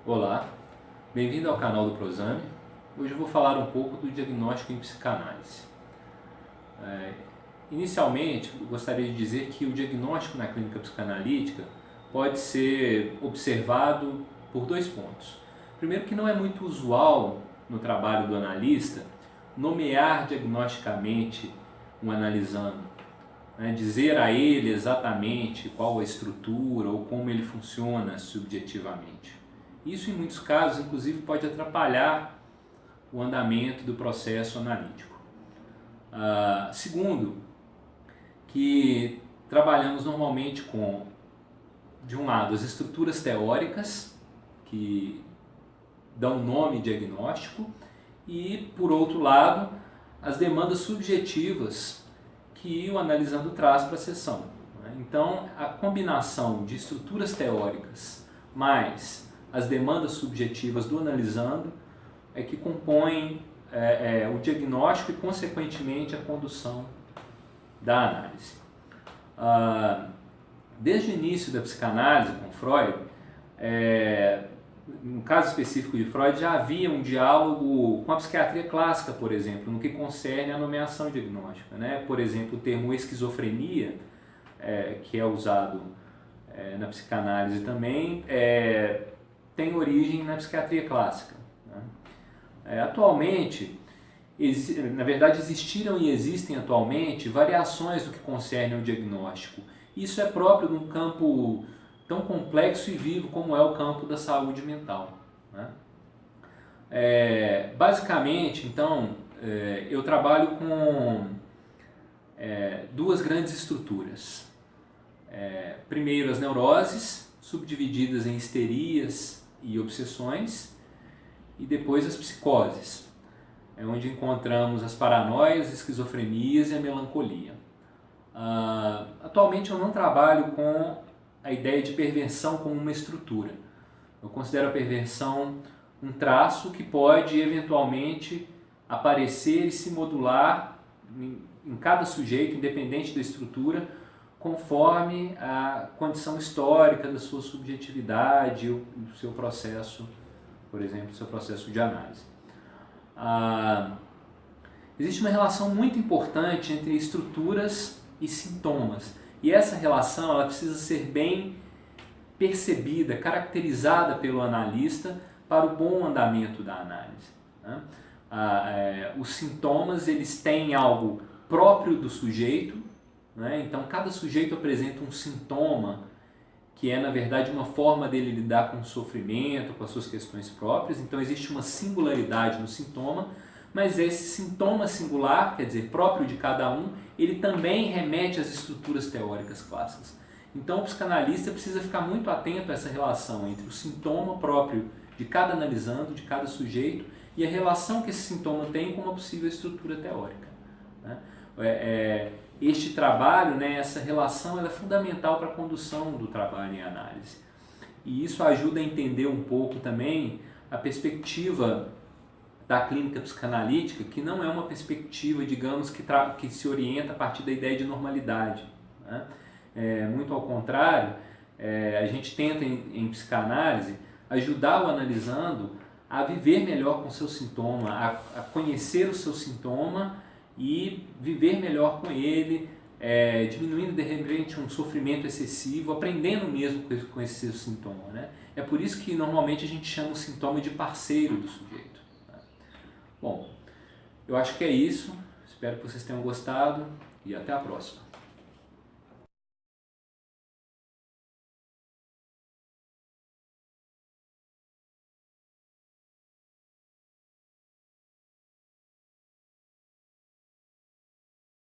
Olá, bem-vindo ao canal do Prozame. Hoje eu vou falar um pouco do diagnóstico em psicanálise. Inicialmente, eu gostaria de dizer que o diagnóstico na clínica psicanalítica pode ser observado por dois pontos. Primeiro, que não é muito usual no trabalho do analista nomear diagnosticamente um analisando, dizer a ele exatamente qual a estrutura ou como ele funciona subjetivamente. Isso, em muitos casos, inclusive, pode atrapalhar o andamento do processo analítico. Segundo, que trabalhamos normalmente com, de um lado, as estruturas teóricas, que dão nome diagnóstico, e, por outro lado, as demandas subjetivas que o analisando traz para a sessão. Então, a combinação de estruturas teóricas mais as demandas subjetivas do analisando é que compõem o diagnóstico e, consequentemente, a condução da análise. Desde o início da psicanálise com Freud, no caso específico de Freud, já havia um diálogo com a psiquiatria clássica, por exemplo, no que concerne à nomeação diagnóstica. Por exemplo, o termo esquizofrenia, que é usado na psicanálise também, tem origem na psiquiatria clássica. Atualmente, na verdade existiram e existem atualmente variações do que concerne ao diagnóstico. Isso é próprio de um campo tão complexo e vivo como é o campo da saúde mental. Basicamente, então, eu trabalho com duas grandes estruturas. Primeiro, as neuroses, subdivididas em histerias e obsessões, e depois as psicoses, onde encontramos as paranoias, esquizofrenias e a melancolia. Atualmente eu não trabalho com a ideia de perversão como uma estrutura. Eu considero a perversão um traço que pode eventualmente aparecer e se modular em cada sujeito, independente da estrutura, conforme a condição histórica da sua subjetividade, o seu processo, por exemplo, o seu processo de análise. Existe uma relação muito importante entre estruturas e sintomas, e essa relação ela precisa ser bem percebida, caracterizada pelo analista para o bom andamento da análise. Os sintomas eles têm algo próprio do sujeito, então cada sujeito apresenta um sintoma que é na verdade uma forma dele lidar com o sofrimento, com as suas questões próprias. Então existe uma singularidade no sintoma, mas esse sintoma singular, quer dizer, próprio de cada um, ele também remete às estruturas teóricas clássicas. Então o psicanalista precisa ficar muito atento a essa relação entre o sintoma próprio de cada analisando, de cada sujeito, e a relação que esse sintoma tem com uma possível estrutura teórica. Este trabalho, essa relação, ela é fundamental para a condução do trabalho em análise. E isso ajuda a entender um pouco também a perspectiva da clínica psicanalítica, que não é uma perspectiva, digamos, que se orienta a partir da ideia de normalidade. Muito ao contrário, a gente tenta em psicanálise ajudar o analisando a viver melhor com o seu sintoma, a conhecer o seu sintoma e viver melhor com ele, diminuindo de repente um sofrimento excessivo, aprendendo mesmo com esse seu sintoma. É por isso que normalmente a gente chama o sintoma de parceiro do sujeito. Bom, eu acho que é isso, espero que vocês tenham gostado e até a próxima.